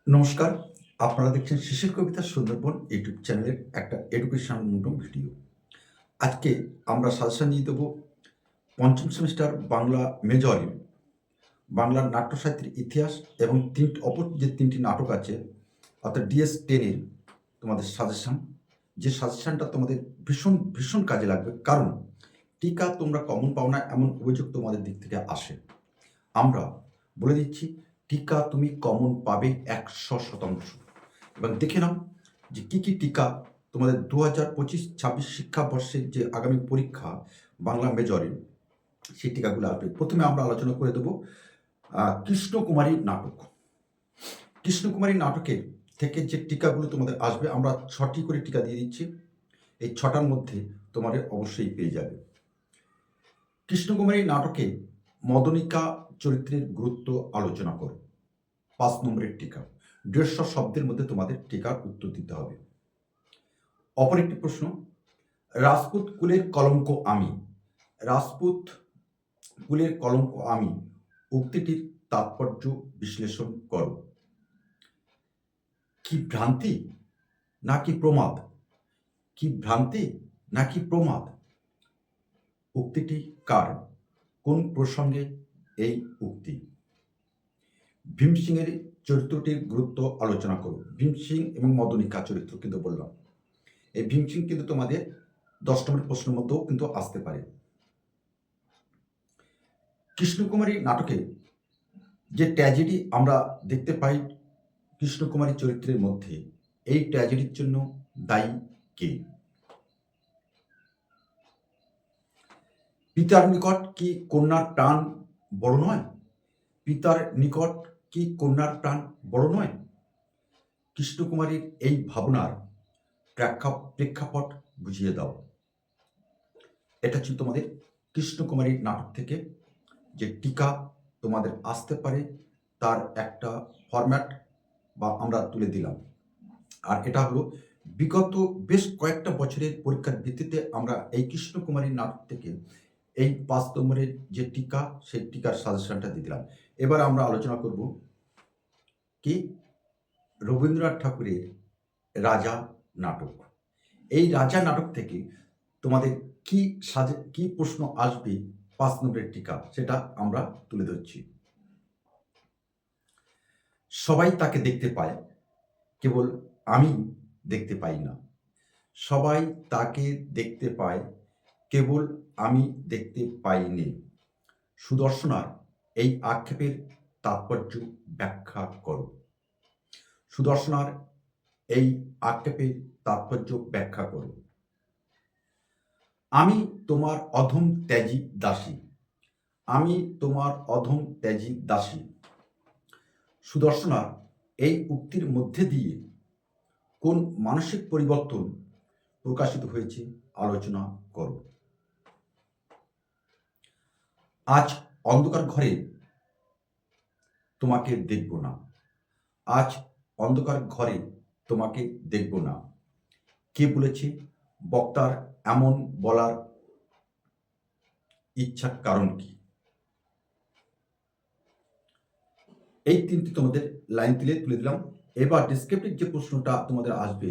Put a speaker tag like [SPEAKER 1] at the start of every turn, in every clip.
[SPEAKER 1] নমস্কার। আপনারা দেখছেন শিশির কবিতা সুন্দরবন ইউটিউব চ্যানেলের একটা এডুকেশনমূলক ভিডিও। আজকে আমরা সাজেশন নিয়ে দেব ৫ম সেমিস্টার বাংলা মেজরে বাংলার নাট্য সাহিত্যের ইতিহাস এবং অপর যে ৩টি নাটক আছে অর্থাৎ DS-10 এর তোমাদের সাজেশন। যে সাজেশনটা তোমাদের ভীষণ কাজে লাগবে। কারণ টিকা তোমরা কমন পাও না এমন অভিযোগ তোমাদের দিক থেকে আসে। আমরা বলে দিচ্ছি টিকা তুমি কমন পাবে ১০০%। এবার দেখে নাও যে কী টিকা তোমাদের ২০২৫-২৬ শিক্ষাবর্ষের যে আগামী পরীক্ষা বাংলা মেজরে সেই টিকাগুলো আসবে। প্রথমে আমরা আলোচনা করে দেব কৃষ্ণকুমারী নাটক। কৃষ্ণকুমারী নাটকের থেকে যে টিকাগুলো তোমাদের আসবে আমরা ৬টি করে টিকা দিয়ে দিচ্ছি। এই ৬টার মধ্যে তোমাদের অবশ্যই পেয়ে যাবে। কৃষ্ণকুমারী নাটকে মদনিকা চরিত্রের গুরুত্ব আলোচনা করো। ৫ নম্বরের টিকা। ১৫০ শব্দের মধ্যে তোমাদের টিকার উত্তর দিতে হবে। অপর একটি প্রশ্ন, রাজপুত কুলের কলঙ্ক আমি। রাজপুত কুলের কলঙ্ক আমি উক্তিটির তাৎপর্য বিশ্লেষণ করো। কি ভ্রান্তি নাকি প্রমাদ? কি ভ্রান্তি নাকি প্রমাদ? উক্তিটি কার? কোন প্রসঙ্গে এই উক্তি? ভীমসিংহের চরিত্রটির গুরুত্ব আলোচনা করো। ভীমসিং এবং মদনিকা চরিত্র কিন্তু বললাম। এই ভীমসিং কিন্তু তোমাদের ১০ নম্বরের প্রশ্নের মধ্যেও কিন্তু আসতে পারে। কৃষ্ণকুমারী নাটকে যে ট্র্যাজেডি আমরা দেখতে পাই কৃষ্ণকুমারী চরিত্রের মধ্যে, এই ট্র্যাজেডির জন্য দায়ী কে? পিতার নিকট কি কন্যার প্রাণ বড় নয়? পিতার নিকট কি কন্যার প্রাণ বড় নয়? কৃষ্ণকুমারীর এই ভাবনার প্রেক্ষাপট বুঝিয়ে দাও। এটা ছিল তোমাদের কৃষ্ণকুমারী নাটক থেকে যে টিকা তোমাদের আসতে পারে তার একটা ফরম্যাট বা আমরা তুলে দিলাম। আর এটা হলো বিগত বেশ কয়েকটা বছরের পরীক্ষার ভিত্তিতে আমরা এই কৃষ্ণকুমারী নাটক থেকে এই ৫ নম্বরের যে টিকা সেই টিকার সাজেশনটা দিয়ে দিলাম। এবার আমরা আলোচনা করব কি রবীন্দ্রনাথ ঠাকুরের রাজা নাটক। এই রাজা নাটক থেকে তোমাদের কি প্রশ্ন আসবে ৫ নম্বরের টিকা সেটা আমরা তুলে ধরছি। সবাই তাকে দেখতে পায়, কেবল আমি দেখতে পাই না। সবাই তাকে দেখতে পায়, কেবল আমি দেখতে পাইনে। সুদর্শনার এই আক্ষেপের তাৎপর্য ব্যাখ্যা করো। সুদর্শনার এই আক্ষেপের তাৎপর্য ব্যাখ্যা করো। আমি তোমার অধম ত্যাজি দাসী। আমি তোমার অধম ত্যাজি দাসী। সুদর্শনার এই উক্তির মধ্যে দিয়ে কোন মানসিক পরিবর্তন প্রকাশিত হয়েছে আলোচনা করো। আজ অন্ধকার ঘরে তোমাকে দেখব না। আজ অন্ধকার ঘরে তোমাকে দেখব না। কে বলেছে? বক্তার এমন বলার ইচ্ছার কারণ কি? এই ৩টি তোমাদের লাইন তুলে দিলাম। এবার ডেসক্রিপটিভ যে প্রশ্নটা তোমাদের আসবে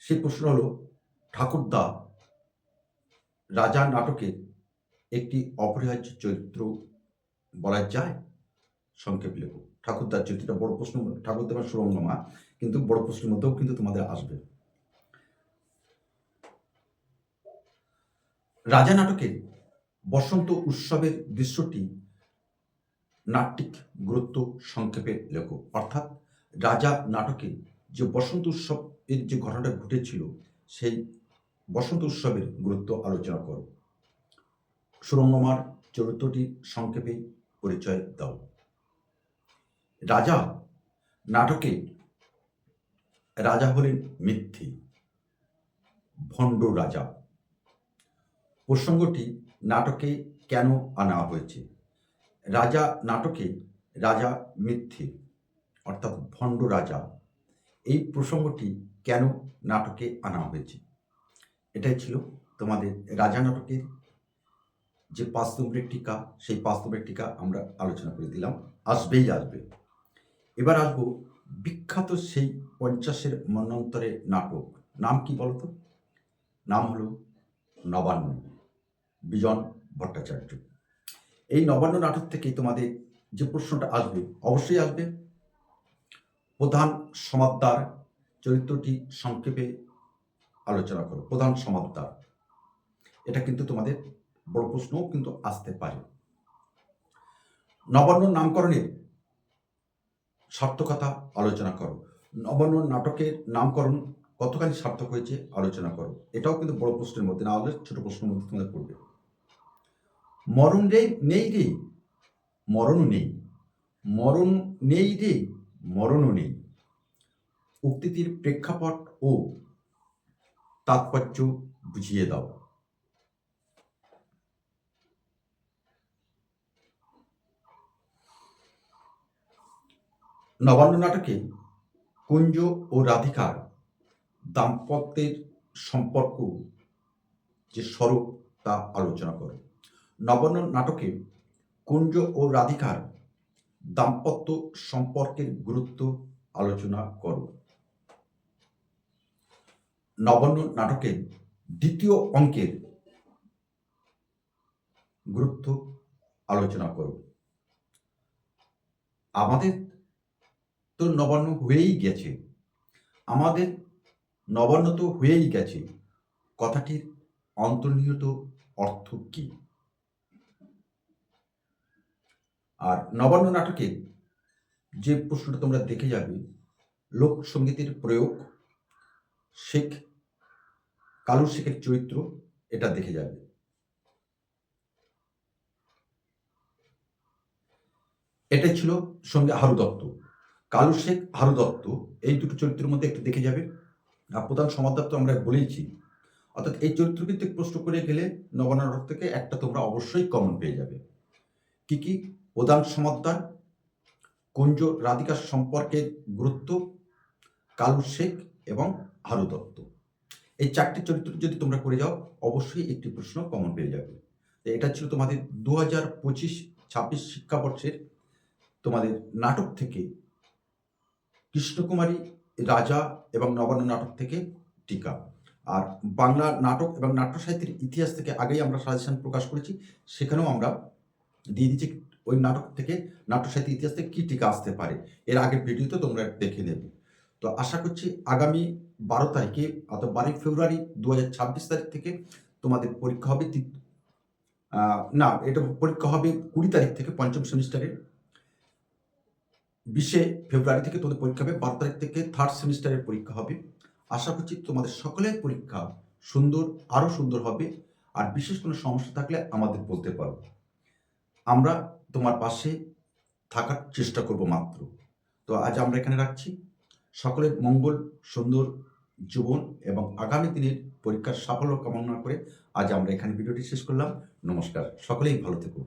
[SPEAKER 1] সেই প্রশ্ন হলো ঠাকুরদা রাজা নাটকের একটি অপরিহার্য চরিত্র বলা যায়? সংক্ষেপে লেখো। ঠাকুরদার চরিত্রটা বড় প্রশ্ন, ঠাকুরদা বা সুরঙ্গমা কিন্তু বড় প্রশ্নের মধ্যেও কিন্তু তোমাদের আসবে। রাজা নাটকের বসন্ত উৎসবের দৃশ্যটি নাট্যিক গুরুত্ব সংক্ষেপে লেখো। অর্থাৎ রাজা নাটকে যে বসন্ত উৎসবের যে ঘটনাটা ঘটেছিল সেই বসন্ত উৎসবের গুরুত্ব আলোচনা করো। সুরঙ্গমার চরিত্রটি সংক্ষেপে পরিচয় দাও। রাজা নাটকে রাজা হলেন মিথ্যে, ভণ্ড রাজা। প্রসঙ্গটি নাটকে কেন আনা হয়েছে? রাজা নাটকে রাজা মিথ্যে অর্থাৎ ভণ্ড রাজা, এই প্রসঙ্গটি কেন নাটকে আনা হয়েছে? এটাই ছিল তোমাদের রাজা নাটকের যে ৫ নম্বরের টিকা, সেই ৫ নম্বরের টিকা আমরা আলোচনা করে দিলাম। আসবেই আসবে। এবার আসবো বিখ্যাত সেই 50-এর মন্বন্তরে নাটক। নাম কি বলতো? নাম হলো নবান্ন, বিজন ভট্টাচার্য। এই নবান্ন নাটক থেকে তোমাদের যে প্রশ্নটা আসবে, অবশ্যই আসবে প্রধান সমাদদার চরিত্রটি সংক্ষেপে আলোচনা করো। প্রধান সমাদদার, এটা কিন্তু তোমাদের বড় প্রশ্নও কিন্তু আসতে পারে। নবান্ন নামকরণের সার্থকতা আলোচনা করো। নবান্ন নাটকের নামকরণ কতখানি সার্থক হয়েছে আলোচনা করো। এটাও কিন্তু বড় প্রশ্নের মধ্যে, না হলে ছোট প্রশ্নের মধ্যে তোমাদের পড়বে। মরণ রে নেই রে, মরণও নেই, মরণ নেই রে, মরণও নেই, উক্তিটির প্রেক্ষাপট ও তাৎপর্য বুঝিয়ে দাও। নবান্ন নাটকে কুঞ্জ ও রাধিকার দাম্পত্যের সম্পর্ক যে স্বরূপ তা আলোচনা করো। নবান্ন নাটকে কুঞ্জ ও রাধিকার দাম্পত্য সম্পর্কের গুরুত্ব আলোচনা করো। নবান্ন নাটকের দ্বিতীয় অঙ্কের গুরুত্ব আলোচনা করো। আমাদের তো নবান্ন হয়েই গেছে, আমাদের নবান্ন তো হয়েই গেছে, কথাটির অন্তর্নিহিত অর্থ কি? আর নবান্ন নাটকের যে প্রশ্নটা তোমরা দেখে যাবে, লোকসঙ্গীতের প্রয়োগ, শেখ কালু শেখের চরিত্র, এটা দেখে যাবে। এটাই ছিল সঙ্গে হারু দত্ত, কালু শেখ, হারু দত্ত, এই দুটো চরিত্রের মধ্যে একটু দেখে যাবে। আর প্রধান সমাদদার তো আমরা বলেইছি, অর্থাৎ এই চরিত্রভিত্তিক প্রশ্ন করে গেলে নবান্ন নাটক থেকে একটা তোমরা অবশ্যই কমন পেয়ে যাবে। কি কি? প্রধান সমাদদার, কুঞ্জ রাধিকার সম্পর্কের গুরুত্ব, কালু শেখ এবং হারু দত্ত, এই চারটি চরিত্র যদি তোমরা করে যাও অবশ্যই একটি প্রশ্ন কমন পেয়ে যাবে। এটা ছিল তোমাদের 2025-26 শিক্ষাবর্ষের তোমাদের নাটক থেকে কৃষ্ণকুমারী, রাজা এবং নবান্ন নাটক থেকে টিকা। আর বাংলা নাটক এবং নাট্য সাহিত্যের ইতিহাস থেকে আগেই আমরা সাজেশন প্রকাশ করেছি, সেখানেও আমরা দিয়ে দিচ্ছি ওই নাটক থেকে নাট্য সাহিত্যের ইতিহাস থেকে কী টিকা আসতে পারে। এর আগের ভিডিওতে তোমরা দেখে নেবে। তো আশা করছি আগামী 12 তারিখে অর্থাৎ 12 ফেব্রুয়ারি 2026 তারিখ থেকে তোমাদের পরীক্ষা হবে। না, এটা পরীক্ষা হবে 20 তারিখ থেকে, পঞ্চম সেমিস্টারের 20 ফেব্রুয়ারি থেকে তোমাদের পরীক্ষা হবে, 12 তারিখ থেকে থার্ড সেমিস্টারের পরীক্ষা হবে। আশা করছি তোমাদের সকলের পরীক্ষা সুন্দর, আরও সুন্দর হবে। আর বিশেষ কোনো সমস্যা থাকলে আমাদের বলতে পারো, আমরা তোমার পাশে থাকার চেষ্টা করব মাত্র। তো আজ আমরা এখানে রাখছি। সকলের মঙ্গল, সুন্দর জীবন এবং আগামী দিনের পরীক্ষার সাফল্য কামনা করে আজ আমরা এখানে ভিডিওটি শেষ করলাম। নমস্কার, সকলেই ভালো থেকো।